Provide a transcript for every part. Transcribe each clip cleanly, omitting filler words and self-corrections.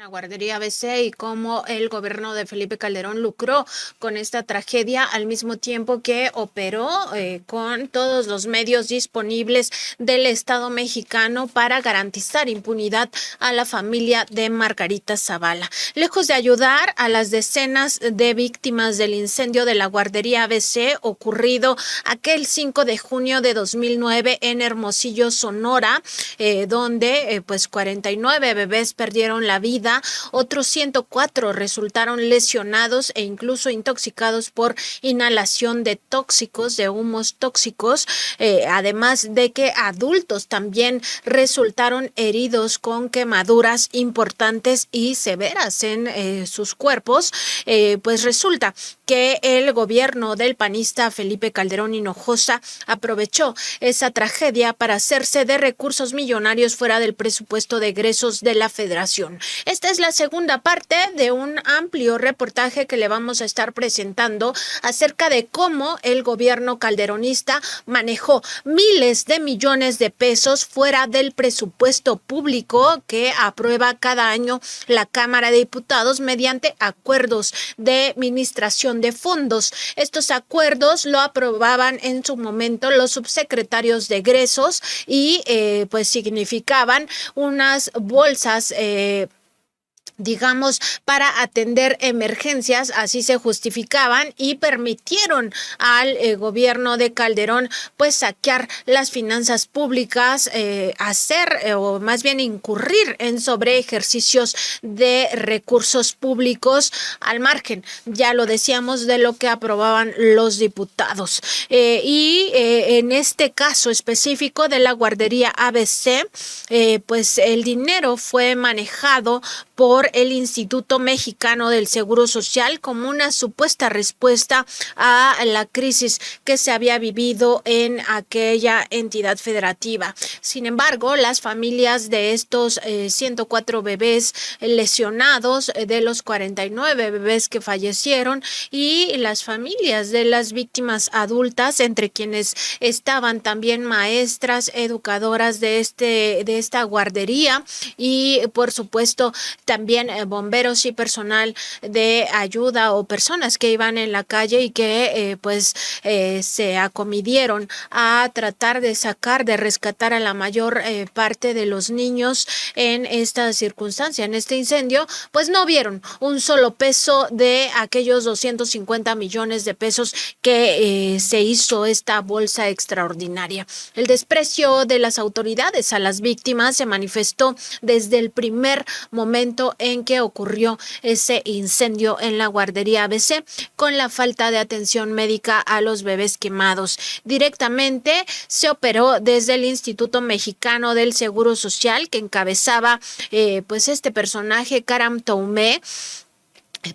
La guardería ABC y cómo el gobierno de Felipe Calderón lucró con esta tragedia al mismo tiempo que operó con todos los medios disponibles del Estado mexicano para garantizar impunidad a la familia de Margarita Zavala. Lejos de ayudar a las decenas de víctimas del incendio de la guardería ABC ocurrido aquel 5 de junio de 2009 en Hermosillo, Sonora, donde pues 49 bebés perdieron la vida. Otros 104 resultaron lesionados e incluso intoxicados por inhalación de tóxicos, de humos tóxicos, además de que adultos también resultaron heridos con quemaduras importantes y severas en sus cuerpos. Pues resulta que el gobierno del panista Felipe Calderón Hinojosa aprovechó esa tragedia para hacerse de recursos millonarios fuera del presupuesto de egresos de la Federación. Esta es la segunda parte de un amplio reportaje que le vamos a estar presentando acerca de cómo el gobierno calderonista manejó miles de millones de pesos fuera del presupuesto público que aprueba cada año la Cámara de Diputados mediante acuerdos de administración de fondos. Estos acuerdos lo aprobaban en su momento los subsecretarios de egresos y pues significaban unas bolsas digamos, para atender emergencias, así se justificaban y permitieron al gobierno de Calderón pues saquear las finanzas públicas, hacer o más bien incurrir en sobre ejercicios de recursos públicos al margen, ya lo decíamos, de lo que aprobaban los diputados. En este caso específico de la guardería ABC, pues el dinero fue manejado por el Instituto Mexicano del Seguro Social como una supuesta respuesta a la crisis que se había vivido en aquella entidad federativa. Sin embargo, las familias de estos 104 bebés lesionados, de los 49 bebés que fallecieron, y las familias de las víctimas adultas, entre quienes estaban también maestras, educadoras de esta guardería y por supuesto también bomberos y personal de ayuda o personas que iban en la calle y que se acomidieron a tratar de sacar, de rescatar a la mayor parte de los niños en esta circunstancia, en este incendio, pues no vieron un solo peso de aquellos 250 millones de pesos que se hizo esta bolsa extraordinaria. El desprecio de las autoridades a las víctimas se manifestó desde el primer momento en que ocurrió ese incendio en la guardería ABC, con la falta de atención médica a los bebés quemados. Directamente se operó desde el Instituto Mexicano del Seguro Social, que encabezaba pues este personaje, Karam Toumé,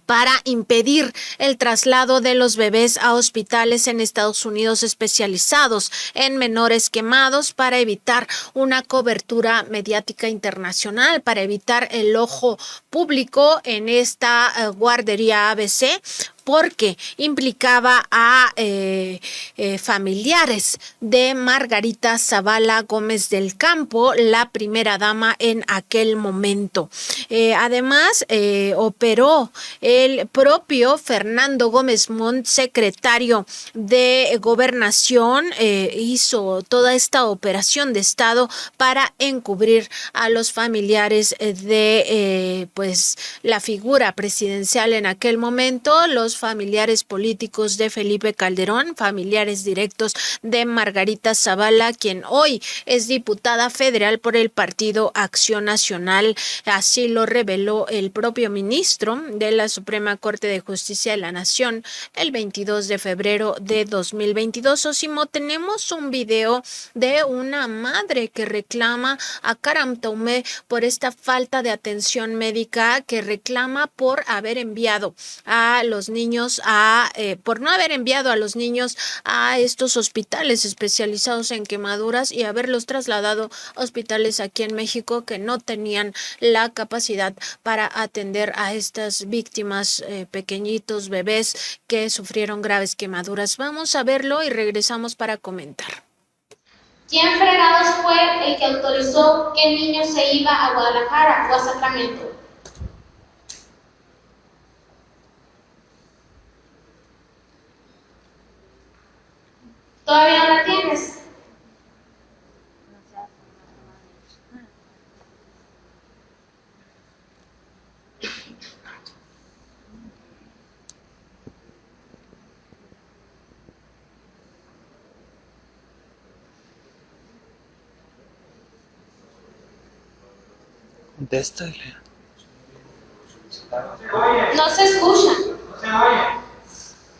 para impedir el traslado de los bebés a hospitales en Estados Unidos especializados en menores quemados, para evitar una cobertura mediática internacional, para evitar el ojo público en esta guardería ABC, porque implicaba a familiares de Margarita Zavala Gómez del Campo, la primera dama en aquel momento. Además, operó el propio Fernando Gómez Montt, secretario de Gobernación, hizo toda esta operación de Estado para encubrir a los familiares de la figura presidencial en aquel momento, los familiares políticos de Felipe Calderón, familiares directos de Margarita Zavala, quien hoy es diputada federal por el Partido Acción Nacional. Así lo reveló el propio ministro de la Suprema Corte de Justicia de la Nación el 22 de febrero de 2022. Osimo, tenemos un video de una madre que reclama a Karam Toumé por esta falta de atención médica, que reclama por haber enviado a los niños por no haber enviado a los niños a estos hospitales especializados en quemaduras y haberlos trasladado a hospitales aquí en México que no tenían la capacidad para atender a estas víctimas, pequeñitos bebés que sufrieron graves quemaduras. Vamos a verlo y regresamos para comentar. ¿Quién fregados fue el que autorizó que el niño se iba a Guadalajara o a Sacramento? ¿Todavía no la tienes? Contéstale. No se escucha.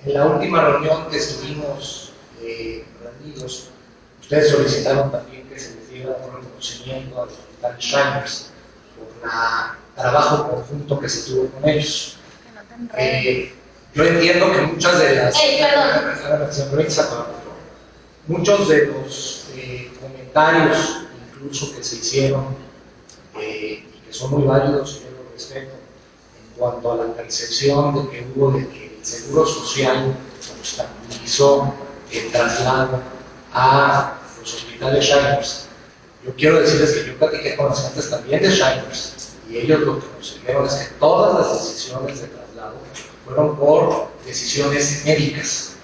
En la última reunión que estuvimos reunidos, ustedes solicitaron también que se les diera un reconocimiento al Hospital Shriners por el trabajo conjunto que se tuvo con ellos. Yo entiendo que muchas de las... muchos de los comentarios, incluso que se hicieron, y que son muy válidos y yo los respeto, en cuanto a la percepción de que hubo de que el Seguro Social obstaculizó el traslado a los hospitales Shriners. Yo quiero decirles que yo platiqué con las gentes también de Shriners y ellos lo que nos dijeron es que todas las decisiones de traslado fueron por decisiones médicas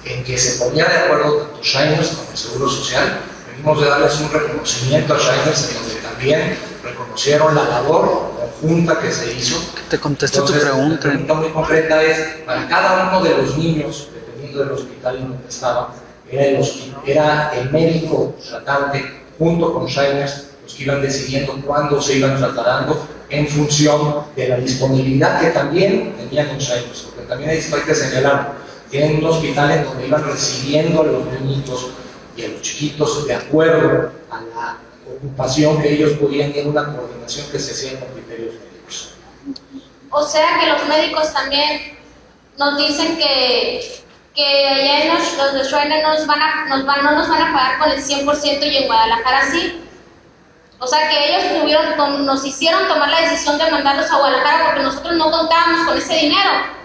en que se ponía de acuerdo tanto Shriners como el Seguro Social. Venimos de darles un reconocimiento a Shriners en donde también reconocieron la labor conjunta que se hizo. Te contesté tu pregunta. pregunta. La pregunta muy concreta es, para cada uno de los niños, dependiendo del hospital en donde estaba, era el médico tratante junto con Shriners los que iban decidiendo cuándo se iban trasladando en función de la disponibilidad que también tenían en Shriners, porque también hay que señalar, tienen un hospital en donde iban recibiendo a los niñitos y a los chiquitos de acuerdo a la ocupación que ellos podían y en una coordinación que se hacía con criterios médicos. O sea que los médicos también nos dicen que allá en los de Shriners no nos van a pagar con el 100% y en Guadalajara sí. O sea que ellos nos hicieron tomar la decisión de mandarlos a Guadalajara porque nosotros no contábamos con ese dinero.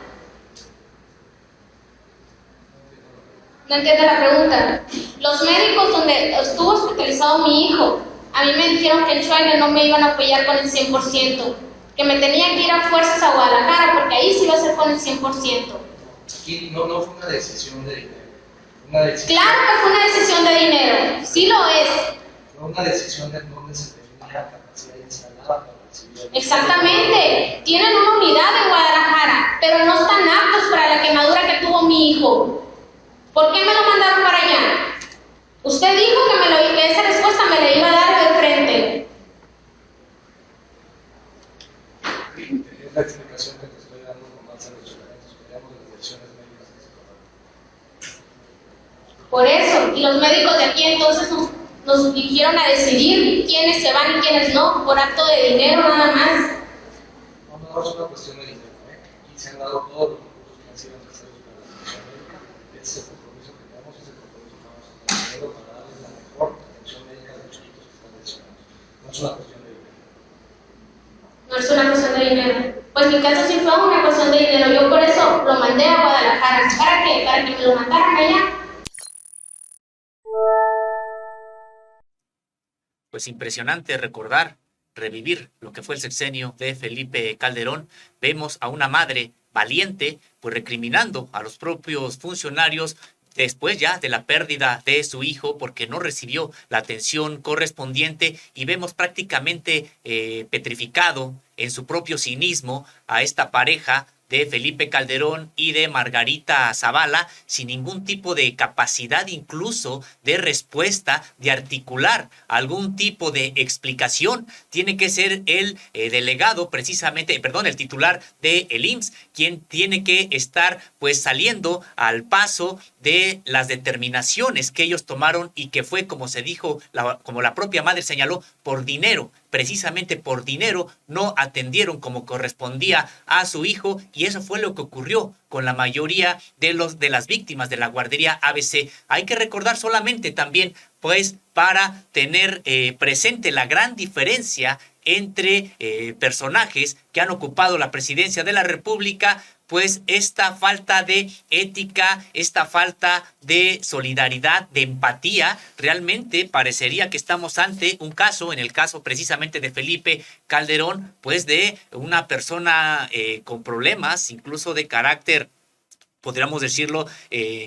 No entiendo la pregunta. Los médicos donde estuvo hospitalizado mi hijo, a mí me dijeron que en Shriners no me iban a apoyar con el 100%, que me tenía que ir a fuerzas a Guadalajara porque ahí sí iba a ser con el 100%. Aquí no fue una decisión de dinero. Claro que fue una decisión de dinero, sí lo es. Fue una decisión de dónde se tenía capacidad instalada para recibir. Exactamente, tienen una unidad en Guadalajara, pero no están aptos para la quemadura que tuvo mi hijo. ¿Por qué me lo mandaron para allá? Usted dijo que esa respuesta me la iba a dar de frente. Es la explicación que te estoy dando con base a los documentos que tenemos de las decisiones médicas que se tomaron. Por eso, y los médicos de aquí entonces nos dirigieron a decidir quiénes se van y quiénes no, por acto de dinero nada más. No es una cuestión de dinero, Aquí se han dado todos los recursos que han sido necesarios para la atención médica. Ese es el compromiso que tenemos, ese compromiso que vamos a tener para darles la mejor atención médica a los chiquitos que están lesionados. No es una cuestión de dinero. No es una cuestión de dinero. Pues mi caso sí fue una cuestión de dinero. Yo por eso lo mandé a Guadalajara. ¿Para qué? Para que me lo mandaran allá. Pues impresionante recordar, revivir lo que fue el sexenio de Felipe Calderón. Vemos a una madre valiente, pues recriminando a los propios funcionarios después ya de la pérdida de su hijo porque no recibió la atención correspondiente, y vemos prácticamente petrificado en su propio cinismo a esta pareja de Felipe Calderón y de Margarita Zavala, sin ningún tipo de capacidad incluso de respuesta, de articular algún tipo de explicación. Tiene que ser el delegado precisamente, el titular del IMSS, quien tiene que estar pues saliendo al paso de las determinaciones que ellos tomaron y que fue, como se dijo, como la propia madre señaló, por dinero. Precisamente por dinero no atendieron como correspondía a su hijo, y eso fue lo que ocurrió con la mayoría de las víctimas de la guardería ABC. Hay que recordar solamente también, pues, para tener presente la gran diferencia entre personajes que han ocupado la presidencia de la República, pues esta falta de ética, esta falta de solidaridad, de empatía. Realmente parecería que estamos ante un caso, en el caso precisamente de Felipe Calderón, pues de una persona con problemas, incluso de carácter podríamos decirlo,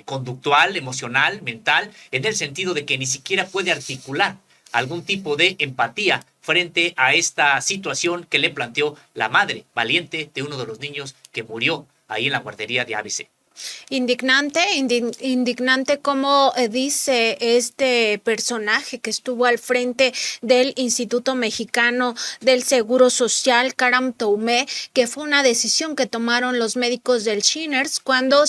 conductual, emocional, mental, en el sentido de que ni siquiera puede articular algún tipo de empatía frente a esta situación que le planteó la madre valiente de uno de los niños que murió ahí en la guardería de ABC. Indignante como dice este personaje que estuvo al frente del Instituto Mexicano del Seguro Social, Karam Toumé, que fue una decisión que tomaron los médicos del Shiners cuando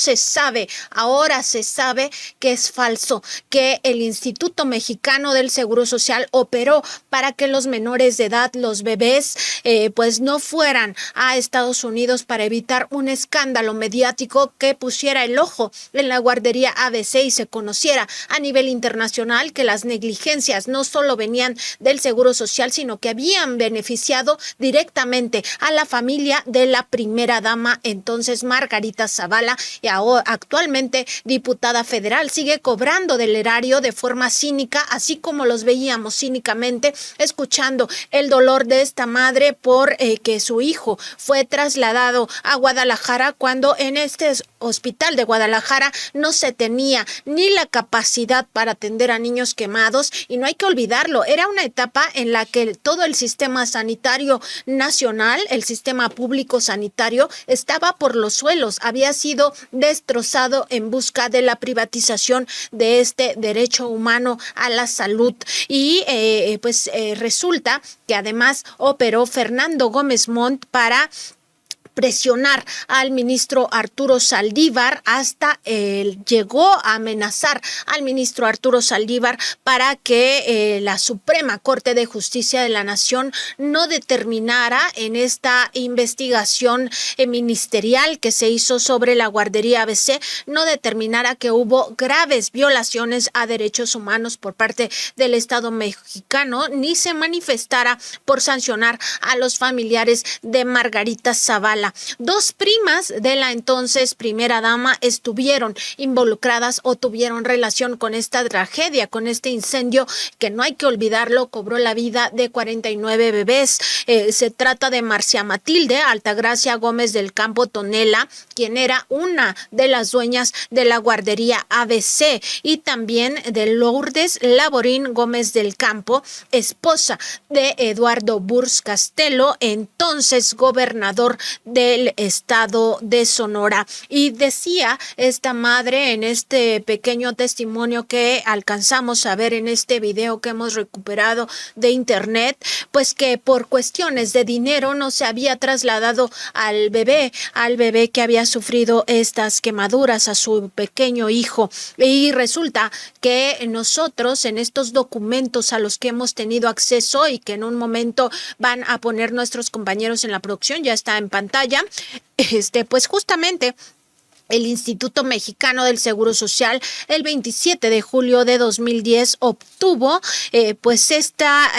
ahora se sabe que es falso, que el Instituto Mexicano del Seguro Social operó para que los menores de edad, los bebés, pues no fueran a Estados Unidos para evitar un escándalo mediático que pusiera el ojo en la guardería ABC y se conociera a nivel internacional que las negligencias no solo venían del Seguro Social, sino que habían beneficiado directamente a la familia de la primera dama, entonces Margarita Zavala, y ahora actualmente diputada federal, sigue cobrando del erario de forma cínica, así como los veíamos cínicamente escuchando el dolor de esta madre por que su hijo fue trasladado a Guadalajara cuando en este hospital de Guadalajara no se tenía ni la capacidad para atender a niños quemados, y no hay que olvidarlo, era una etapa en la que todo el sistema sanitario nacional, el sistema público sanitario, estaba por los suelos, había sido destrozado en busca de la privatización de este derecho humano a la salud, y resulta que además operó Fernando Gómez Montt para presionar al ministro Arturo Saldívar, hasta llegó a amenazar al ministro Arturo Saldívar para que la Suprema Corte de Justicia de la Nación no determinara en esta investigación ministerial que se hizo sobre la guardería ABC, no determinara que hubo graves violaciones a derechos humanos por parte del Estado mexicano, ni se manifestara por sancionar a los familiares de Margarita Zavala. Dos primas de la entonces primera dama estuvieron involucradas o tuvieron relación con esta tragedia, con este incendio que no hay que olvidarlo, cobró la vida de 49 bebés. Se trata de Marcia Matilde Altagracia Gómez del Campo Tonela, quien era una de las dueñas de la guardería ABC, y también de Lourdes Laborín Gómez del Campo, esposa de Eduardo Burs Castelo, entonces gobernador del estado de Sonora. Y decía esta madre en este pequeño testimonio que alcanzamos a ver en este video que hemos recuperado de internet, pues que por cuestiones de dinero no se había trasladado al bebé que había sufrido estas quemaduras, a su pequeño hijo. Y resulta que nosotros en estos documentos a los que hemos tenido acceso y que en un momento van a poner nuestros compañeros en la producción, ya está en pantalla, pues justamente el Instituto Mexicano del Seguro Social el 27 de julio de 2010 obtuvo esta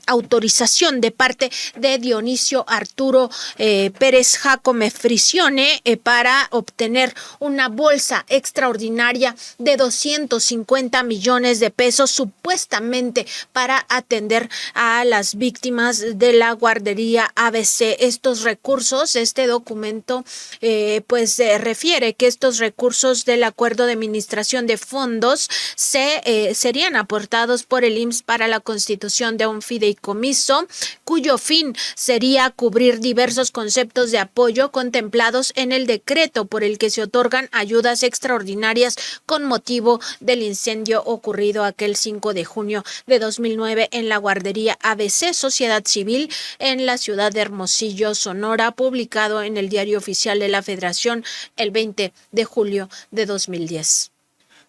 autorización de parte de Dionisio Arturo Pérez Jacome Frisione para obtener una bolsa extraordinaria de 250 millones de pesos, supuestamente para atender a las víctimas de la guardería ABC. Estos recursos, este documento refiere que estos recursos del acuerdo de administración de fondos serían aportados por el IMSS para la constitución de un fideicomiso, cuyo fin sería cubrir diversos conceptos de apoyo contemplados en el decreto por el que se otorgan ayudas extraordinarias con motivo del incendio ocurrido aquel 5 de junio de 2009 en la guardería ABC Sociedad Civil en la ciudad de Hermosillo, Sonora, publicado en el Diario Oficial de la Federación el 20 de julio de 2010.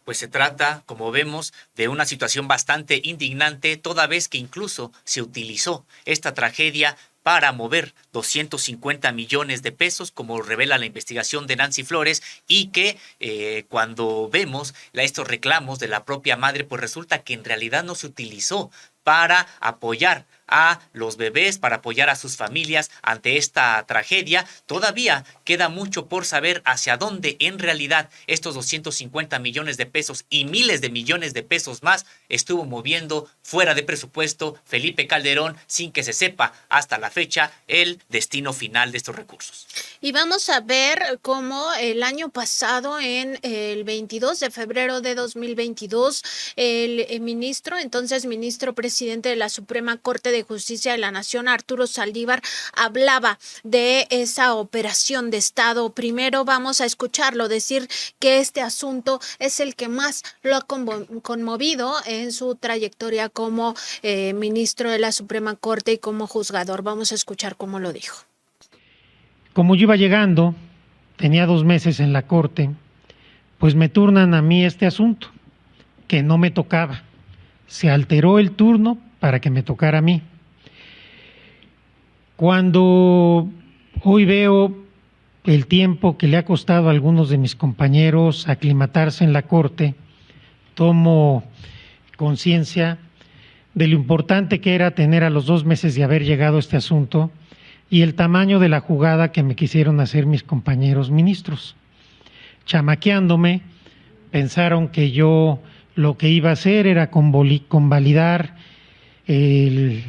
Pues se trata, como vemos, de una situación bastante indignante, toda vez que incluso se utilizó esta tragedia para mover 250 millones de pesos, como revela la investigación de Nancy Flores, y que cuando vemos estos reclamos de la propia madre, pues resulta que en realidad no se utilizó para apoyar a los bebés, para apoyar a sus familias ante esta tragedia. Todavía queda mucho por saber hacia dónde en realidad estos 250 millones de pesos y miles de millones de pesos más estuvo moviendo fuera de presupuesto Felipe Calderón, sin que se sepa hasta la fecha el destino final de estos recursos. Y vamos a ver cómo el año pasado, en el 22 de febrero de 2022, el entonces ministro presidente de la Suprema Corte de Justicia de la Nación, Arturo Saldívar, hablaba de esa operación de Estado. Primero vamos a escucharlo decir que este asunto es el que más lo ha conmovido en su trayectoria como ministro de la Suprema Corte y como juzgador. Vamos a escuchar cómo lo dijo. Como yo iba llegando, tenía 2 meses en la Corte, pues me turnan a mí este asunto, que no me tocaba. Se alteró el turno para que me tocara a mí. Cuando hoy veo el tiempo que le ha costado a algunos de mis compañeros aclimatarse en la Corte, tomo conciencia de lo importante que era tener a los 2 meses de haber llegado este asunto y el tamaño de la jugada que me quisieron hacer mis compañeros ministros. Chamaqueándome, pensaron que yo lo que iba a hacer era convalidar el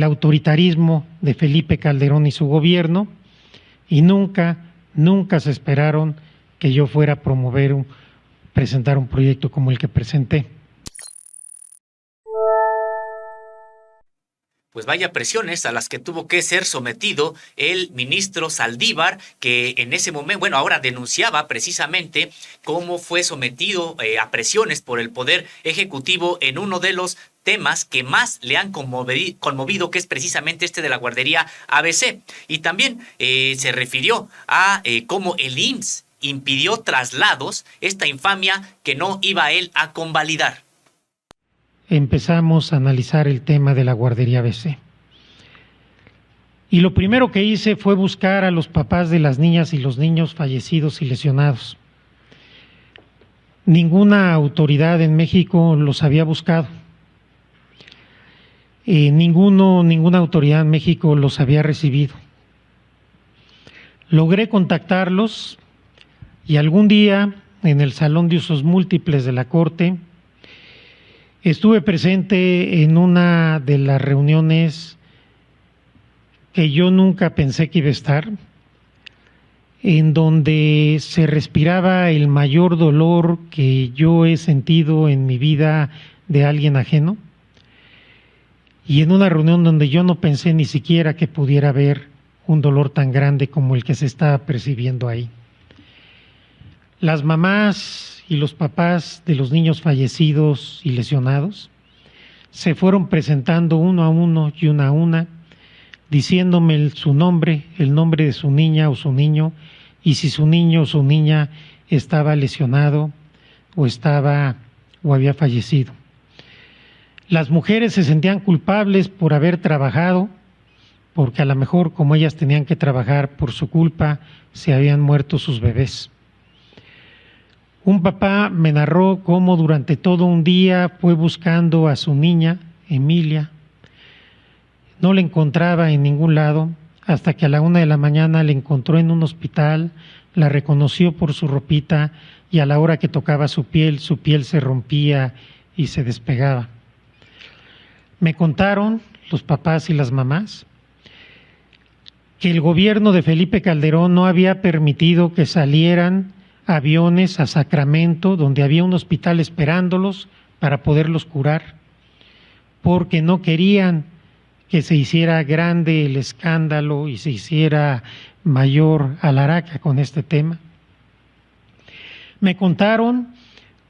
autoritarismo de Felipe Calderón y su gobierno, y nunca se esperaron que yo fuera a presentar un proyecto como el que presenté. Pues vaya presiones a las que tuvo que ser sometido el ministro Saldívar, que en ese momento, bueno, ahora denunciaba precisamente cómo fue sometido a presiones por el Poder Ejecutivo en uno de los temas que más le han conmovido, que es precisamente este de la guardería ABC. Y también se refirió a cómo el IMSS impidió traslados, esta infamia que no iba él a convalidar. Empezamos a analizar el tema de la guardería ABC. Y lo primero que hice fue buscar a los papás de las niñas y los niños fallecidos y lesionados. Ninguna autoridad en México los había buscado. Ninguna autoridad en México los había recibido. Logré contactarlos y algún día en el Salón de Usos Múltiples de la Corte estuve presente en una de las reuniones que yo nunca pensé que iba a estar, en donde se respiraba el mayor dolor que yo he sentido en mi vida de alguien ajeno, y en una reunión donde yo no pensé ni siquiera que pudiera haber un dolor tan grande como el que se estaba percibiendo ahí. Las mamás y los papás de los niños fallecidos y lesionados se fueron presentando uno a uno y una a una, diciéndome su nombre, el nombre de su niña o su niño, y si su niño o su niña estaba lesionado o había fallecido. Las mujeres se sentían culpables por haber trabajado, porque a lo mejor, como ellas tenían que trabajar por su culpa, se habían muerto sus bebés. Un papá me narró cómo durante todo un día fue buscando a su niña, Emilia. No la encontraba en ningún lado, hasta que a la 1 de la mañana la encontró en un hospital, la reconoció por su ropita y a la hora que tocaba su piel se rompía y se despegaba. Me contaron los papás y las mamás que el gobierno de Felipe Calderón no había permitido que salieran aviones a Sacramento, donde había un hospital esperándolos para poderlos curar, porque no querían que se hiciera grande el escándalo y se hiciera mayor alaraca con este tema. Me contaron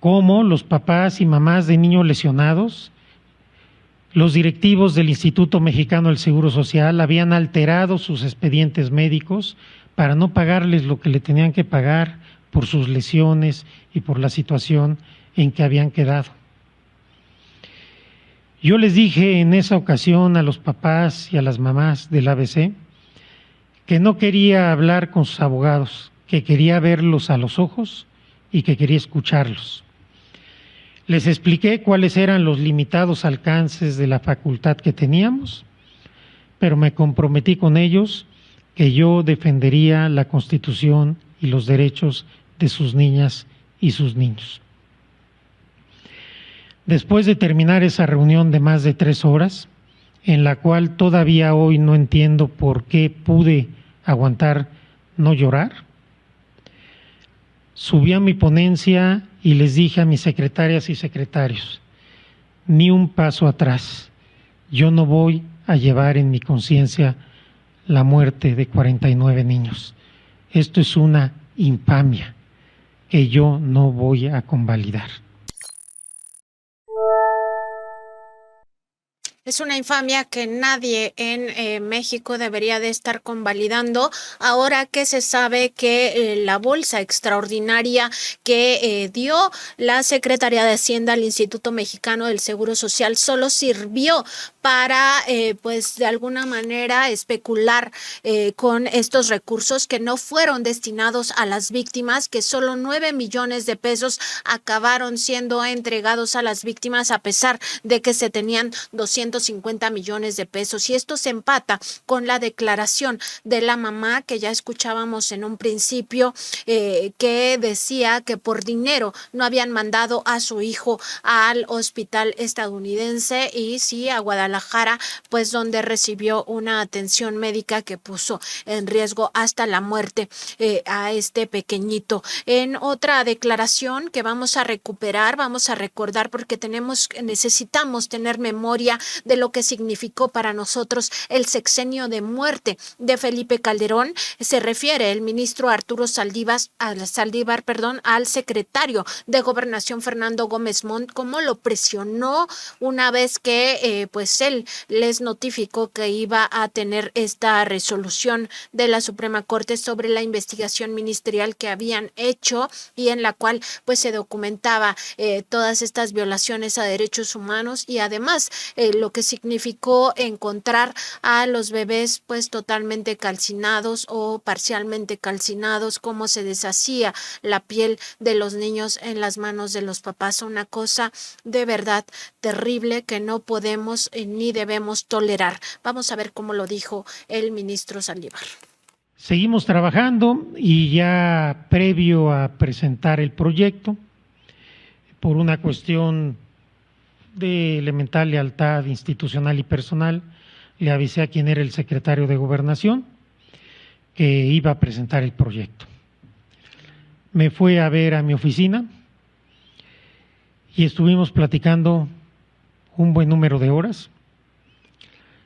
cómo los papás y mamás de niños lesionados, los directivos del Instituto Mexicano del Seguro Social habían alterado sus expedientes médicos para no pagarles lo que le tenían que pagar por sus lesiones y por la situación en que habían quedado. Yo les dije en esa ocasión a los papás y a las mamás del ABC que no quería hablar con sus abogados, que quería verlos a los ojos y que quería escucharlos. Les expliqué cuáles eran los limitados alcances de la facultad que teníamos, pero me comprometí con ellos que yo defendería la Constitución y los derechos de sus niñas y sus niños. Después de terminar esa reunión de más de 3 horas, en la cual todavía hoy no entiendo por qué pude aguantar no llorar, subí a mi ponencia y les dije a mis secretarias y secretarios, ni un paso atrás, yo no voy a llevar en mi conciencia la muerte de 49 niños. Esto es una infamia que yo no voy a convalidar. Es una infamia que nadie en México debería de estar convalidando ahora que se sabe que la bolsa extraordinaria que dio la Secretaría de Hacienda al Instituto Mexicano del Seguro Social solo sirvió para, pues de alguna manera, especular con estos recursos que no fueron destinados a las víctimas, que solo 9 millones de pesos acabaron siendo entregados a las víctimas a pesar de que se tenían 250 millones de pesos. Y esto se empata con la declaración de la mamá que ya escuchábamos en un principio, que decía que por dinero no habían mandado a su hijo al hospital estadounidense y sí a Guadalajara, pues donde recibió una atención médica que puso en riesgo hasta la muerte a este pequeñito. En otra declaración que vamos a recuperar, vamos a recordar porque necesitamos tener memoria de lo que significó para nosotros el sexenio de muerte de Felipe Calderón. Se refiere el ministro Arturo Saldívar, al secretario de Gobernación Fernando Gómez Montt, cómo lo presionó una vez que pues él les notificó que iba a tener esta resolución de la Suprema Corte sobre la investigación ministerial que habían hecho y en la cual pues se documentaba todas estas violaciones a derechos humanos y además lo que significó encontrar a los bebés pues totalmente calcinados o parcialmente calcinados, cómo se deshacía la piel de los niños en las manos de los papás. Una cosa de verdad terrible que no podemos ni debemos tolerar. Vamos a ver cómo lo dijo el ministro Saldívar. Seguimos trabajando y ya previo a presentar el proyecto, por una cuestión de elemental lealtad institucional y personal, le avisé a quien era el secretario de Gobernación que iba a presentar el proyecto. Me fue a ver a mi oficina y estuvimos platicando un buen número de horas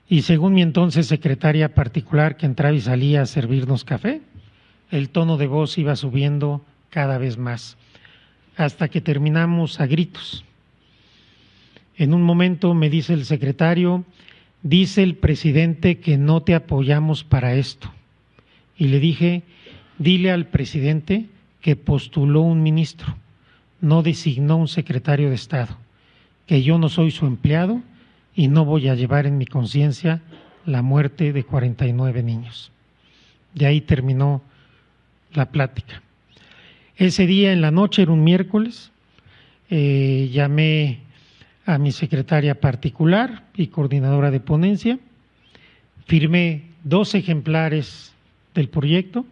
y según mi entonces secretaria particular que entraba y salía a servirnos café, el tono de voz iba subiendo cada vez más, hasta que terminamos a gritos. En un momento me dice el secretario, dice el presidente que no te apoyamos para esto. Y le dije, dile al presidente que postuló un ministro, no designó un secretario de Estado, que yo no soy su empleado y no voy a llevar en mi conciencia la muerte de 49 niños. De ahí terminó la plática. Ese día en la noche, era un miércoles, llamé a mi secretaria particular y coordinadora de ponencia, firmé 2 ejemplares del proyecto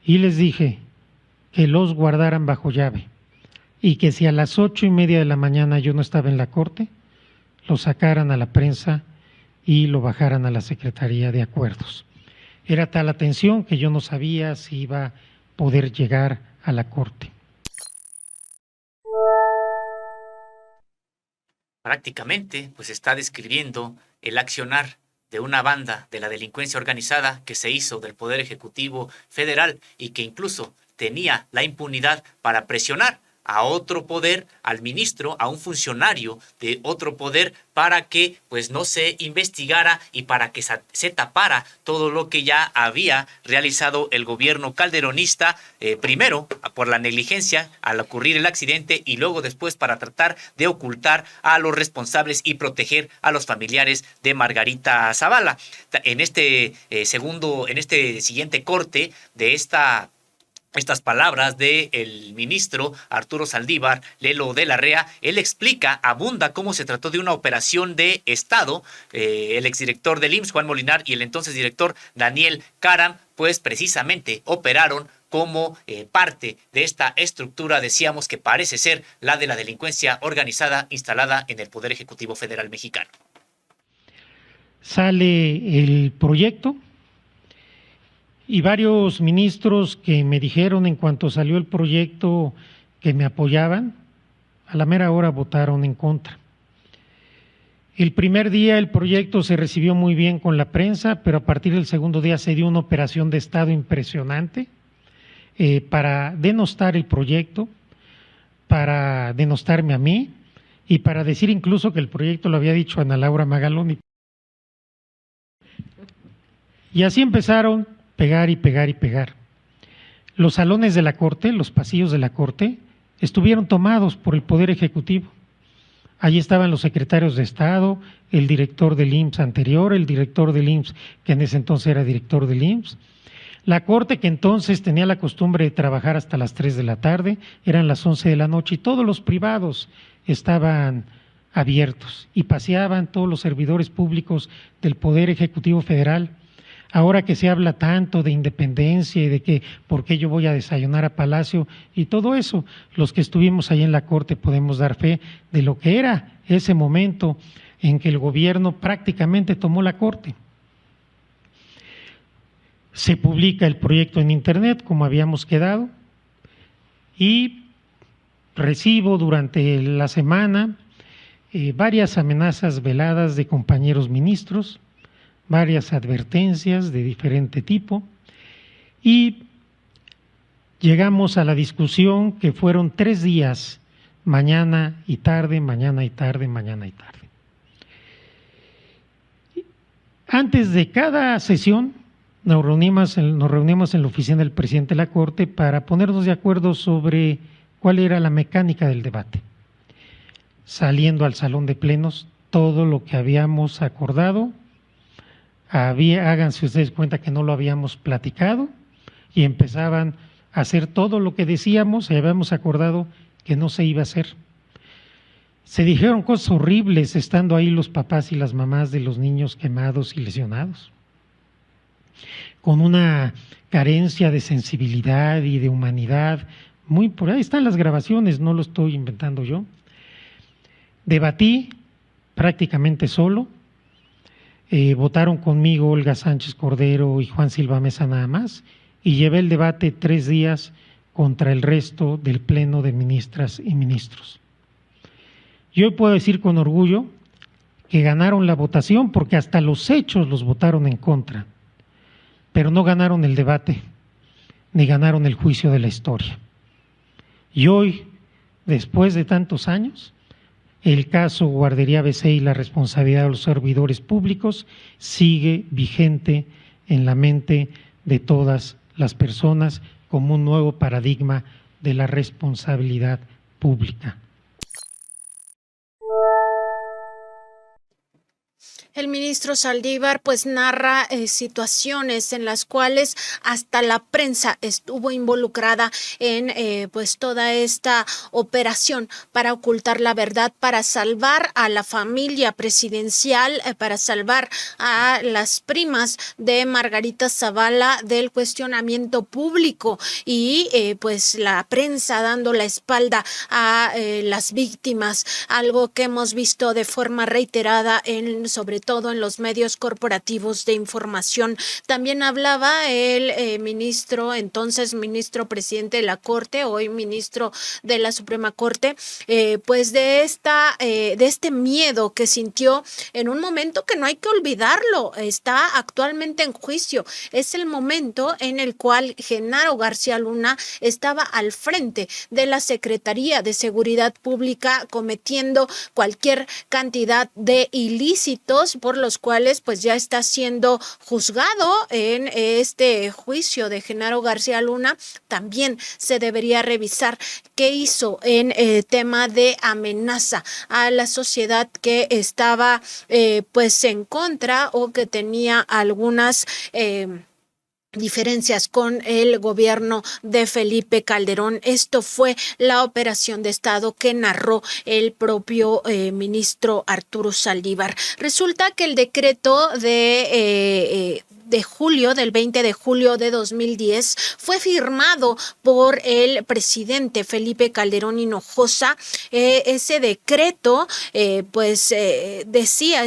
y les dije que los guardaran bajo llave y que si a las 8:30 de la mañana yo no estaba en la corte, lo sacaran a la prensa y lo bajaran a la Secretaría de Acuerdos. Era tal la tensión que yo no sabía si iba a poder llegar a la corte. Prácticamente, pues está describiendo el accionar de una banda de la delincuencia organizada que se hizo del Poder Ejecutivo Federal y que incluso tenía la impunidad para presionar a otro poder, al ministro, a un funcionario de otro poder, para que pues no se investigara y para que se tapara todo lo que ya había realizado el gobierno calderonista, primero por la negligencia al ocurrir el accidente y luego después para tratar de ocultar a los responsables y proteger a los familiares de Margarita Zavala. En este siguiente corte de esta estas palabras del ministro Arturo Saldívar Lelo de la Rea. Él explica, abunda cómo se trató de una operación de Estado. El exdirector del IMSS, Juan Molinar, y el entonces director Daniel Caram, pues precisamente operaron como parte de esta estructura, decíamos, que parece ser la de la delincuencia organizada instalada en el Poder Ejecutivo Federal mexicano. Sale el proyecto y varios ministros que me dijeron en cuanto salió el proyecto que me apoyaban, a la mera hora votaron en contra. El primer día el proyecto se recibió muy bien con la prensa, pero a partir del segundo día se dio una operación de Estado impresionante para denostar el proyecto, para denostarme a mí y para decir incluso que el proyecto lo había dicho Ana Laura Magaloni. Y así empezaron pegar y pegar y pegar. Los salones de la Corte, los pasillos de la Corte, estuvieron tomados por el Poder Ejecutivo. Allí estaban los secretarios de Estado, el director del IMSS anterior, el director del IMSS que en ese entonces era director del IMSS. La Corte, que entonces tenía la costumbre de trabajar hasta las 3 de la tarde, eran las 11 de la noche y todos los privados estaban abiertos y paseaban todos los servidores públicos del Poder Ejecutivo Federal. Ahora que se habla tanto de independencia y de que por qué yo voy a desayunar a Palacio y todo eso, los que estuvimos ahí en la Corte podemos dar fe de lo que era ese momento en que el gobierno prácticamente tomó la Corte. Se publica el proyecto en internet como habíamos quedado y recibo durante la semana varias amenazas veladas de compañeros ministros, varias advertencias de diferente tipo y llegamos a la discusión que fueron 3 días, mañana y tarde, mañana y tarde, mañana y tarde. Antes de cada sesión nos reunimos en la oficina del presidente de la Corte para ponernos de acuerdo sobre cuál era la mecánica del debate. Saliendo al salón de plenos, todo lo que habíamos acordado, háganse ustedes cuenta que no lo habíamos platicado y empezaban a hacer todo lo que decíamos y habíamos acordado que no se iba a hacer. Se dijeron cosas horribles estando ahí los papás y las mamás de los niños quemados y lesionados, con una carencia de sensibilidad y de humanidad, muy por ahí están las grabaciones, no lo estoy inventando yo. Debatí prácticamente solo. Votaron conmigo Olga Sánchez Cordero y Juan Silva Mesa nada más, y llevé el debate 3 días contra el resto del pleno de ministras y ministros. Yo puedo decir con orgullo que ganaron la votación porque hasta los hechos los votaron en contra, pero no ganaron el debate, ni ganaron el juicio de la historia. Y hoy, después de tantos años, el caso Guardería ABC y la responsabilidad de los servidores públicos sigue vigente en la mente de todas las personas como un nuevo paradigma de la responsabilidad pública. El ministro Saldívar pues narra situaciones en las cuales hasta la prensa estuvo involucrada en pues toda esta operación para ocultar la verdad, para salvar a la familia presidencial, para salvar a las primas de Margarita Zavala del cuestionamiento público y pues la prensa dando la espalda a las víctimas, algo que hemos visto de forma reiterada sobre todo en los medios corporativos de información. También hablaba el entonces ministro presidente de la Corte, hoy ministro de la Suprema Corte, pues de este miedo que sintió en un momento que no hay que olvidarlo, está actualmente en juicio. Es el momento en el cual Genaro García Luna estaba al frente de la Secretaría de Seguridad Pública cometiendo cualquier cantidad de ilícitos por los cuales pues ya está siendo juzgado en este juicio de Genaro García Luna. También se debería revisar qué hizo en tema de amenaza a la sociedad que estaba pues en contra o que tenía algunas diferencias con el gobierno de Felipe Calderón. Esto fue la operación de Estado que narró el propio ministro Arturo Saldívar. Resulta que el decreto de julio, del 20 de julio de 2010, fue firmado por el presidente Felipe Calderón Hinojosa. Ese decreto, establecía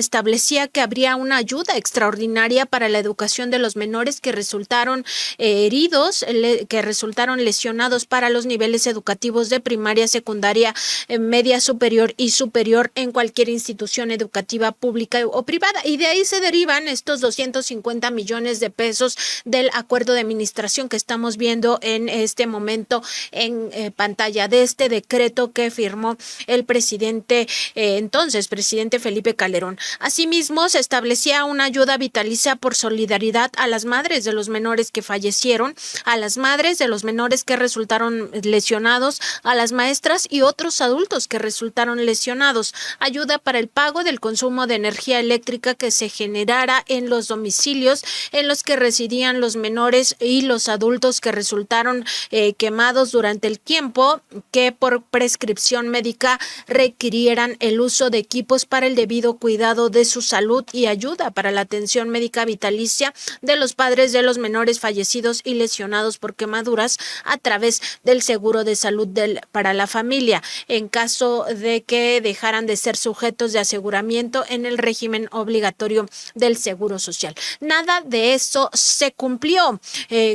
que habría una ayuda extraordinaria para la educación de los menores que resultaron heridos, que resultaron lesionados para los niveles educativos de primaria, secundaria, media superior y superior en cualquier institución educativa pública o privada. Y de ahí se derivan estos 250 millones de pesos del acuerdo de administración que estamos viendo en este momento en pantalla, de este decreto que firmó el presidente, entonces presidente Felipe Calderón. Asimismo, se establecía una ayuda vitalicia por solidaridad a las madres de los menores que fallecieron, a las madres de los menores que resultaron lesionados, a las maestras y otros adultos que resultaron lesionados, ayuda para el pago del consumo de energía eléctrica que se generara en los domicilios en los que residían los menores y los adultos que resultaron quemados durante el tiempo que por prescripción médica requirieran el uso de equipos para el debido cuidado de su salud, y ayuda para la atención médica vitalicia de los padres de los menores fallecidos y lesionados por quemaduras a través del seguro de salud para la familia, en caso de que dejaran de ser sujetos de aseguramiento en el régimen obligatorio del Seguro Social. Nada de eso se cumplió.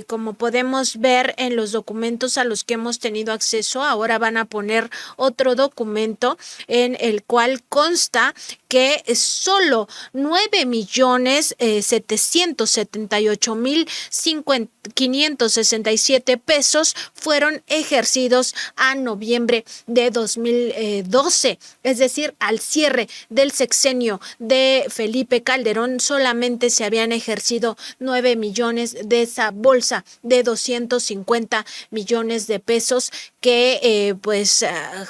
Como podemos ver en los documentos a los que hemos tenido acceso, ahora van a poner otro documento en el cual consta que solo 9,778,567 pesos fueron ejercidos a noviembre de 2012. Es decir, al cierre del sexenio de Felipe Calderón solamente se habían ejercido 9 millones de esa bolsa de 250 millones de pesos que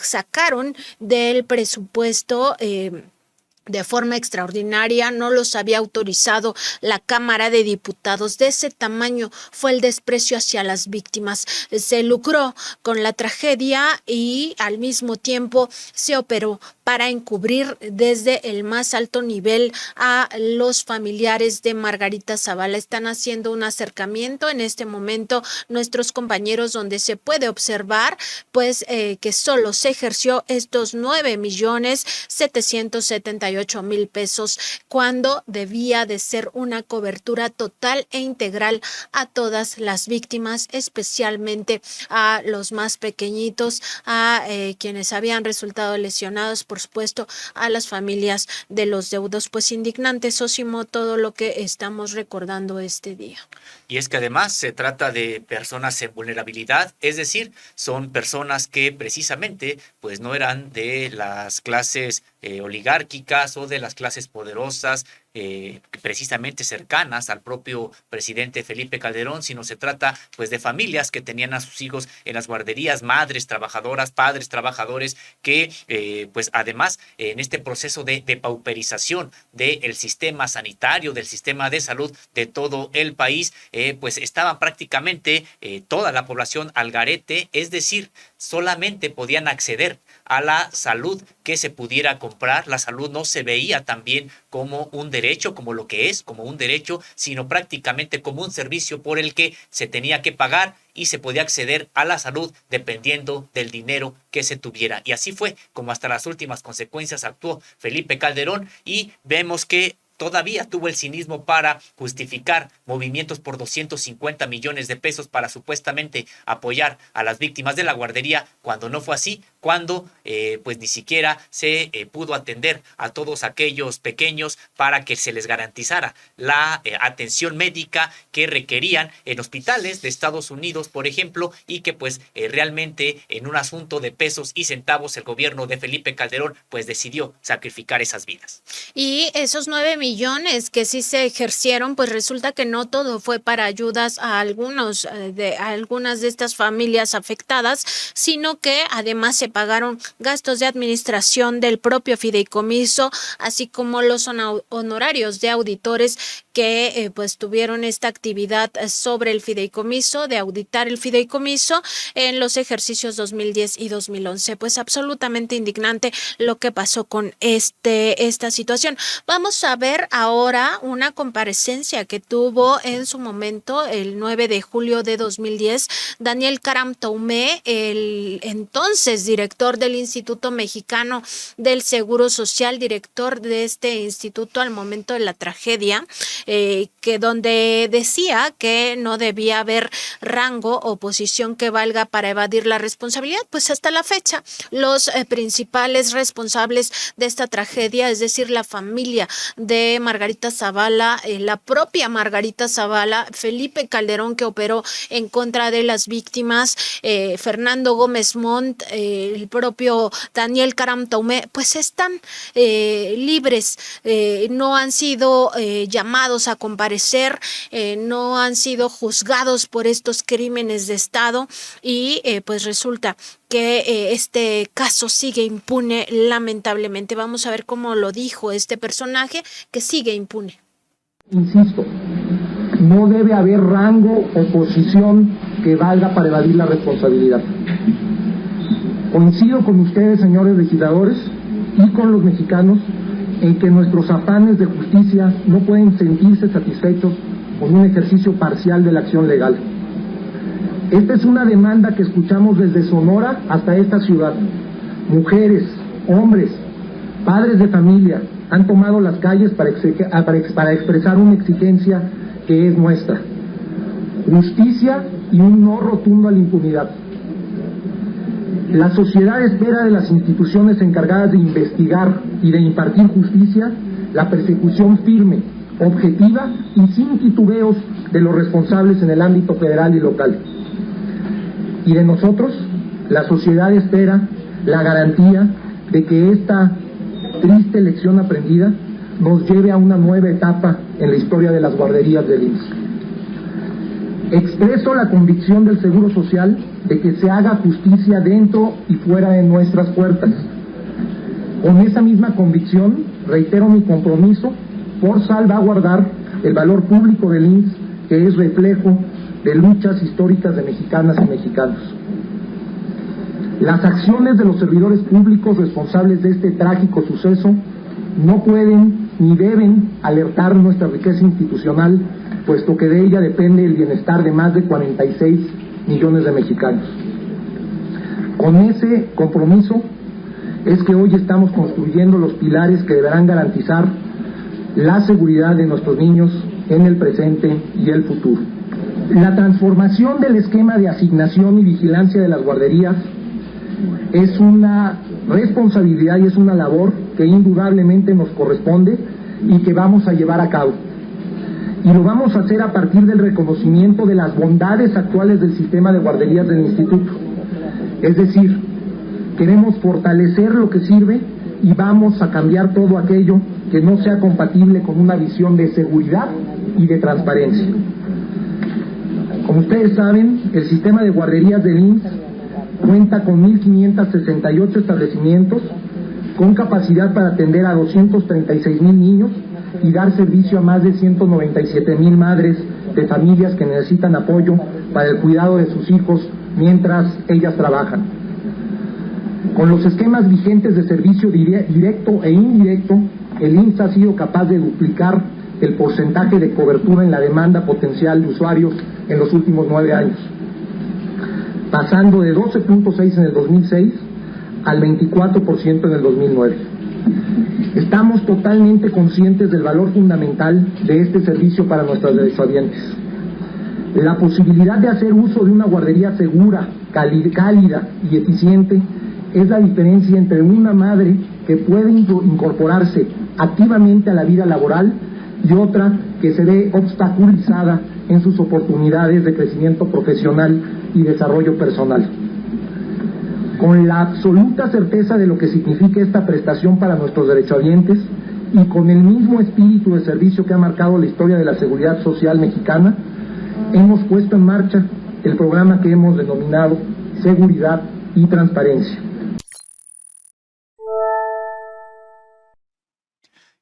sacaron del presupuesto de forma extraordinaria. No los había autorizado la Cámara de Diputados. De ese tamaño fue el desprecio hacia las víctimas. Se lucró con la tragedia y al mismo tiempo se operó para encubrir desde el más alto nivel a los familiares de Margarita Zavala. Están haciendo un acercamiento en este momento nuestros compañeros, donde se puede observar que solo se ejerció estos 9,778,000 pesos cuando debía de ser una cobertura total e integral a todas las víctimas, especialmente a los más pequeñitos, a quienes habían resultado lesionados, por supuesto, a las familias de los deudos. Pues indignante, Sósimo, todo lo que estamos recordando este día. Y es que además se trata de personas en vulnerabilidad, es decir, son personas que precisamente pues no eran de las clases oligárquicas o de las clases poderosas, precisamente cercanas al propio presidente Felipe Calderón, sino se trata pues de familias que tenían a sus hijos en las guarderías, madres trabajadoras, padres trabajadores, que pues además en este proceso de pauperización del sistema sanitario, del sistema de salud de todo el país, pues estaban prácticamente toda la población al garete, es decir, solamente podían acceder a la salud que se pudiera comprar. La salud no se veía también como un derecho, como lo que es, como un derecho, sino prácticamente como un servicio por el que se tenía que pagar y se podía acceder a la salud dependiendo del dinero que se tuviera. Y así fue como hasta las últimas consecuencias actuó Felipe Calderón, y vemos que todavía tuvo el cinismo para justificar movimientos por 250 millones de pesos para supuestamente apoyar a las víctimas de la guardería, cuando no fue así, cuando pues ni siquiera se pudo atender a todos aquellos pequeños para que se les garantizara la atención médica que requerían en hospitales de Estados Unidos, por ejemplo, y que pues realmente en un asunto de pesos y centavos el gobierno de Felipe Calderón pues decidió sacrificar esas vidas. Y esos 9 millones que sí se ejercieron, pues resulta que no todo fue para ayudas a algunas de estas familias afectadas, sino que además se pagaron gastos de administración del propio fideicomiso, así como los honorarios de auditores que pues tuvieron esta actividad sobre el fideicomiso, de auditar el fideicomiso en los ejercicios 2010 y 2011. Pues absolutamente indignante lo que pasó con esta situación. Vamos a ver ahora una comparecencia que tuvo en su momento el 9 de julio de 2010 Daniel Caram Toumé, el entonces director del Instituto Mexicano del Seguro Social, director de este instituto al momento de la tragedia, que donde decía que no debía haber rango o posición que valga para evadir la responsabilidad. Pues hasta la fecha los principales responsables de esta tragedia, es decir, la familia de Margarita Zavala, la propia Margarita Zavala, Felipe Calderón, que operó en contra de las víctimas, Fernando Gómez Montt, el propio Daniel Caram Toumé, pues están libres, no han sido llamados a comparecer, no han sido juzgados por estos crímenes de Estado y pues resulta que este caso sigue impune, lamentablemente. Vamos a ver cómo lo dijo este personaje, que sigue impune. Insisto, no debe haber rango o posición que valga para evadir la responsabilidad. Coincido con ustedes, señores legisladores, y con los mexicanos en que nuestros afanes de justicia no pueden sentirse satisfechos con un ejercicio parcial de la acción legal. Esta es una demanda que escuchamos desde Sonora hasta esta ciudad. Mujeres, hombres, padres de familia han tomado las calles para expresar una exigencia que es nuestra: justicia y un no rotundo a la impunidad. La sociedad espera de las instituciones encargadas de investigar y de impartir justicia la persecución firme, objetiva y sin titubeos de los responsables en el ámbito federal y local. Y de nosotros, la sociedad espera la garantía de que esta triste lección aprendida nos lleve a una nueva etapa en la historia de las guarderías del IMSS. Expreso la convicción del Seguro Social de que se haga justicia dentro y fuera de nuestras puertas. Con esa misma convicción, reitero mi compromiso por salvaguardar el valor público del IMSS, que es reflejo de luchas históricas de mexicanas y mexicanos. Las acciones de los servidores públicos responsables de este trágico suceso no pueden ni deben alertar nuestra riqueza institucional, puesto que de ella depende el bienestar de más de 46 millones de mexicanos. Con ese compromiso es que hoy estamos construyendo los pilares que deberán garantizar la seguridad de nuestros niños en el presente y el futuro. La transformación del esquema de asignación y vigilancia de las guarderías es una responsabilidad y es una labor que indudablemente nos corresponde y que vamos a llevar a cabo. Y lo vamos a hacer a partir del reconocimiento de las bondades actuales del sistema de guarderías del Instituto. Es decir, queremos fortalecer lo que sirve y vamos a cambiar todo aquello que no sea compatible con una visión de seguridad y de transparencia. Como ustedes saben, el sistema de guarderías del IMSS cuenta con 1,568 establecimientos con capacidad para atender a 236,000 niños y dar servicio a más de 197,000 madres de familias que necesitan apoyo para el cuidado de sus hijos mientras ellas trabajan. Con los esquemas vigentes de servicio directo e indirecto, el IMSS ha sido capaz de duplicar el porcentaje de cobertura en la demanda potencial de usuarios en los últimos 9 años, pasando de 12.6 en el 2006 al 24% en el 2009. Estamos totalmente conscientes del valor fundamental de este servicio para nuestros derechohabientes. La posibilidad de hacer uso de una guardería segura, cálida y eficiente es la diferencia entre una madre que puede incorporarse activamente a la vida laboral y otra que se ve obstaculizada en sus oportunidades de crecimiento profesional y desarrollo personal. Con la absoluta certeza de lo que significa esta prestación para nuestros derechohabientes y con el mismo espíritu de servicio que ha marcado la historia de la seguridad social mexicana, hemos puesto en marcha el programa que hemos denominado Seguridad y Transparencia.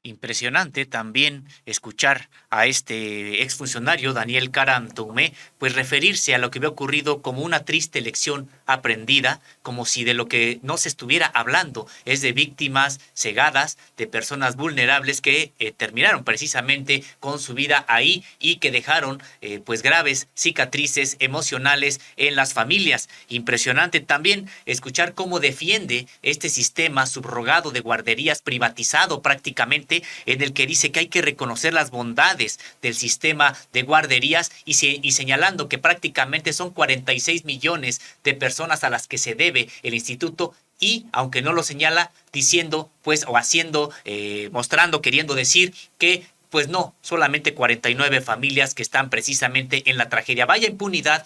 Impresionante también escuchar a este exfuncionario Daniel Caram Toumé pues referirse a lo que había ocurrido como una triste lección aprendida, como si de lo que no se estuviera hablando es de víctimas cegadas, de personas vulnerables que terminaron precisamente con su vida ahí y que dejaron pues graves cicatrices emocionales en las familias. Impresionante también escuchar cómo defiende este sistema subrogado de guarderías privatizado prácticamente, en el que dice que hay que reconocer las bondades del sistema de guarderías y señalando que prácticamente son 46 millones de personas a las que se debe el instituto, y aunque no lo señala, diciendo pues o haciendo, mostrando, queriendo decir que pues no, solamente 49 familias que están precisamente en la tragedia. Vaya impunidad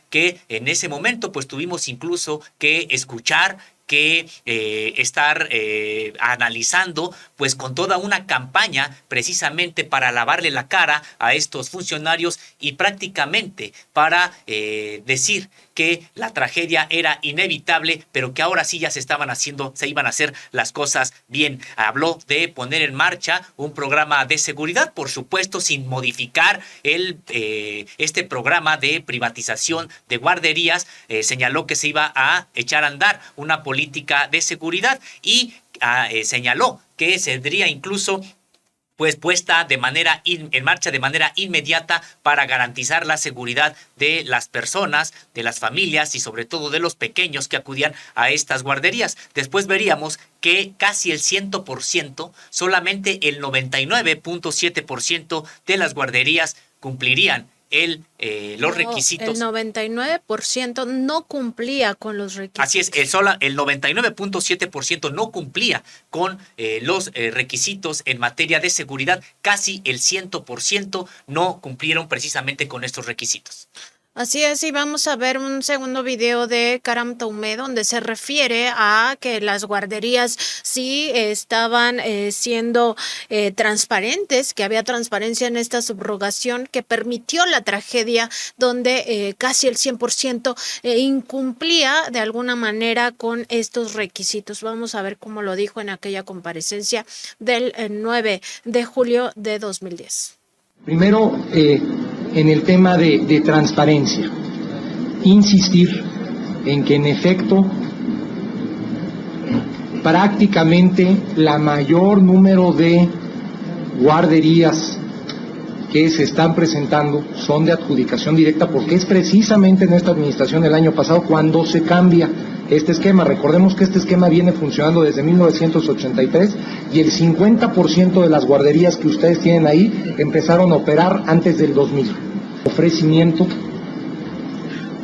que en ese momento pues tuvimos incluso que escuchar, que estar analizando pues con toda una campaña precisamente para lavarle la cara a estos funcionarios y prácticamente para decir que la tragedia era inevitable, pero que ahora sí ya se iban a hacer las cosas bien. Habló de poner en marcha un programa de seguridad, por supuesto, sin modificar este programa de privatización de guarderías. Señaló que se iba a echar a andar una política de seguridad y señaló que tendría incluso pues puesta en marcha de manera inmediata para garantizar la seguridad de las personas, de las familias y sobre todo de los pequeños que acudían a estas guarderías. Después veríamos que casi el 100%, solamente el 99.7% de las guarderías cumplirían los requisitos. El 99% no cumplía con los requisitos. Así es, el 99.7% no cumplía con los requisitos en materia de seguridad. Casi el 100% no cumplieron precisamente con estos requisitos. Así es, y vamos a ver un segundo video de Caram Toumé donde se refiere a que las guarderías sí estaban siendo transparentes, que había transparencia en esta subrogación que permitió la tragedia donde casi el 100% incumplía de alguna manera con estos requisitos. Vamos a ver cómo lo dijo en aquella comparecencia del 9 de julio de 2010. Primero, en el tema de transparencia, insistir en que en efecto prácticamente la mayor número de guarderías que se están presentando son de adjudicación directa, porque es precisamente en esta administración del año pasado cuando se cambia este esquema. Recordemos que este esquema viene funcionando desde 1983 y el 50% de las guarderías que ustedes tienen ahí empezaron a operar antes del 2000. Ofrecimiento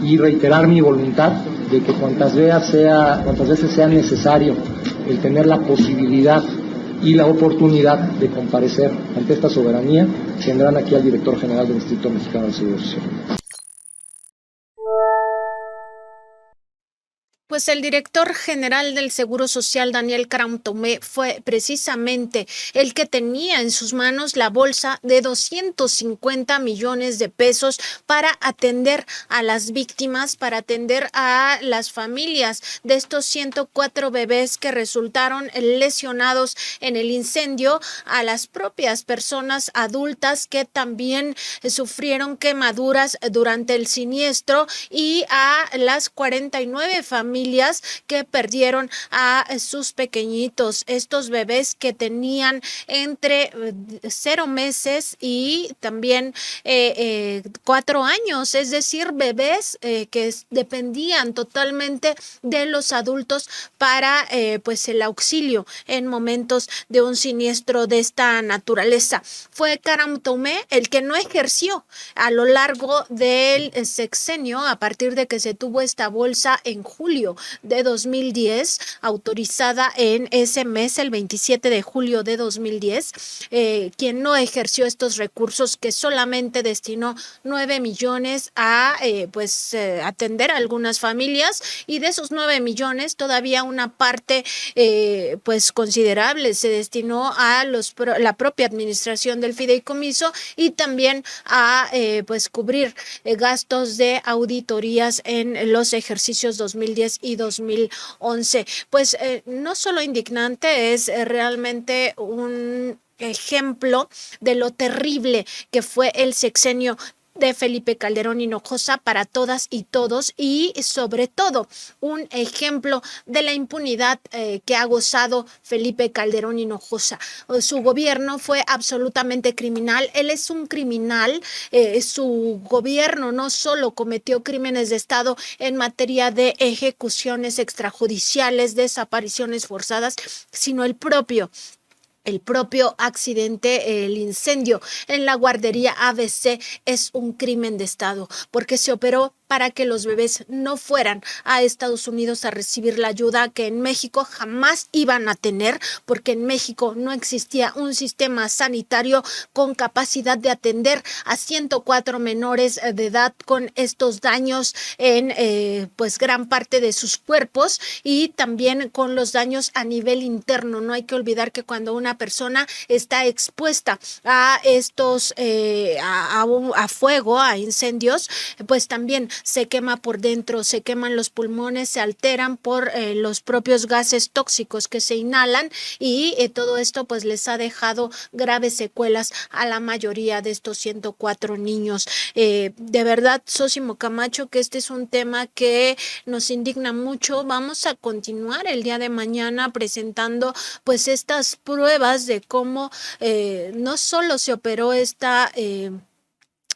y reiterar mi voluntad de que cuantas veces sea necesario el tener la posibilidad y la oportunidad de comparecer ante esta soberanía, tendrán aquí al director general del Instituto Mexicano del Seguro Social. Pues el director general del Seguro Social, Daniel Caram Toumé, fue precisamente el que tenía en sus manos la bolsa de 250 millones de pesos para atender a las víctimas, para atender a las familias de estos 104 bebés que resultaron lesionados en el incendio, a las propias personas adultas que también sufrieron quemaduras durante el siniestro y a las 49 familias que perdieron a sus pequeñitos, estos bebés que tenían entre 0 meses y también 4 años, es decir, bebés que dependían totalmente de los adultos para pues el auxilio en momentos de un siniestro de esta naturaleza. Fue Caram Toumé el que no ejerció a lo largo del sexenio a partir de que se tuvo esta bolsa en julio julio de 2010, autorizada en ese mes, el 27 de julio de 2010, quien no ejerció estos recursos, que solamente destinó 9 millones a atender a algunas familias, y de esos 9 millones todavía una parte pues considerable se destinó a la propia administración del fideicomiso, y también a pues cubrir gastos de auditorías en los ejercicios 2010 y 2011. Pues no solo indignante, es realmente un ejemplo de lo terrible que fue el sexenio de Felipe Calderón Hinojosa para todas y todos, y sobre todo un ejemplo de la impunidad que ha gozado Felipe Calderón Hinojosa. Su gobierno fue absolutamente criminal, él es un criminal, su gobierno no solo cometió crímenes de Estado en materia de ejecuciones extrajudiciales, desapariciones forzadas, sino el propio accidente, el incendio en la guardería ABC es un crimen de Estado, porque se operó para que los bebés no fueran a Estados Unidos a recibir la ayuda que en México jamás iban a tener, porque en México no existía un sistema sanitario con capacidad de atender a 104 menores de edad con estos daños en pues gran parte de sus cuerpos, y también con los daños a nivel interno. No hay que olvidar que cuando una persona está expuesta a estos a fuego, a incendios, pues también se quema por dentro, se queman los pulmones, se alteran por los propios gases tóxicos que se inhalan, y todo esto pues les ha dejado graves secuelas a la mayoría de estos 104 niños. De verdad, Sósimo Camacho, que este es un tema que nos indigna mucho. Vamos a continuar el día de mañana presentando pues estas pruebas de cómo no solo se operó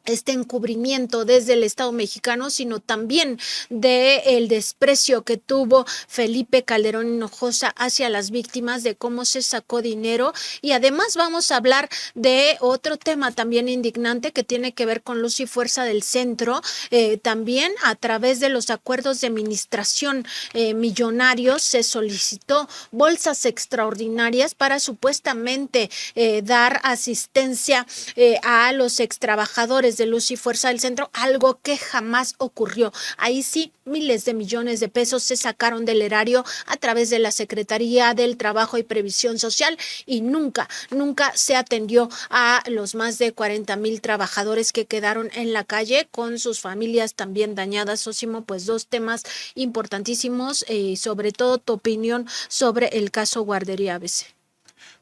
este encubrimiento desde el Estado mexicano, sino también del desprecio que tuvo Felipe Calderón Hinojosa hacia las víctimas, de cómo se sacó dinero. Y además vamos a hablar de otro tema también indignante que tiene que ver con Luz y Fuerza del Centro. También a través de los acuerdos de administración millonarios se solicitó bolsas extraordinarias para supuestamente dar asistencia a los extrabajadores de Luz y Fuerza del Centro, algo que jamás ocurrió. Ahí sí, miles de millones de pesos se sacaron del erario a través de la Secretaría del Trabajo y Previsión Social, y nunca se atendió a los más de 40,000 trabajadores que quedaron en la calle con sus familias también dañadas. Sósimo, pues dos temas importantísimos, y sobre todo tu opinión sobre el caso Guardería ABC.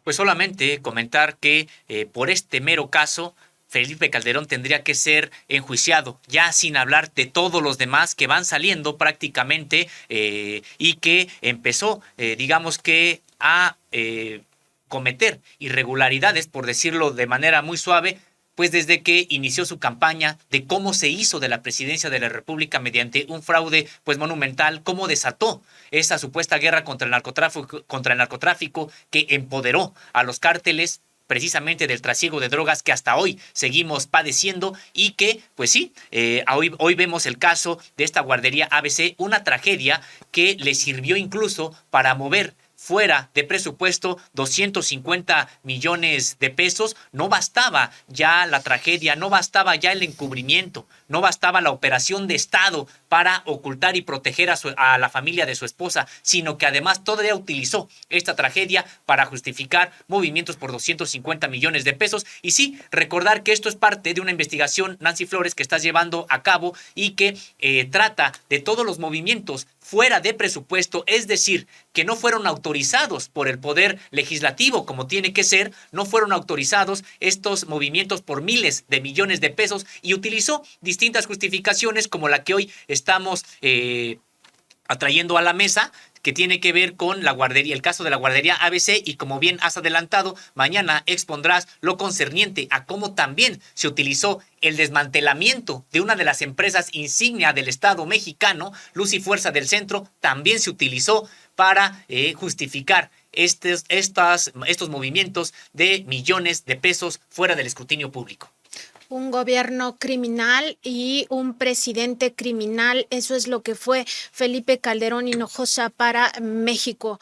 Pues solamente comentar que por este mero caso Felipe Calderón tendría que ser enjuiciado, ya sin hablar de todos los demás que van saliendo prácticamente y que empezó, digamos que a cometer irregularidades, por decirlo de manera muy suave, pues desde que inició su campaña de cómo se hizo de la presidencia de la República mediante un fraude pues monumental, cómo desató esa supuesta guerra contra el narcotráfico que empoderó a los cárteles precisamente del trasiego de drogas que hasta hoy seguimos padeciendo, y que, pues sí, hoy vemos el caso de esta guardería ABC, una tragedia que le sirvió incluso para mover fuera de presupuesto 250 millones de pesos. No bastaba ya la tragedia, no bastaba ya el encubrimiento, no bastaba la operación de Estado para ocultar y proteger a la familia de su esposa, sino que además todavía utilizó esta tragedia para justificar movimientos por 250 millones de pesos. Y sí, recordar que esto es parte de una investigación, Nancy Flores, que estás llevando a cabo y que trata de todos los movimientos fuera de presupuesto, es decir, que no fueron autorizados por el Poder Legislativo como tiene que ser, no fueron autorizados estos movimientos por miles de millones de pesos, y utilizó distintas justificaciones como la que hoy estamos atrayendo a la mesa, que tiene que ver con la guardería, el caso de la guardería ABC, y como bien has adelantado, mañana expondrás lo concerniente a cómo también se utilizó el desmantelamiento de una de las empresas insignia del Estado mexicano, Luz y Fuerza del Centro, también se utilizó para justificar estos movimientos de millones de pesos fuera del escrutinio público. Un gobierno criminal y un presidente criminal, eso es lo que fue Felipe Calderón Hinojosa para México.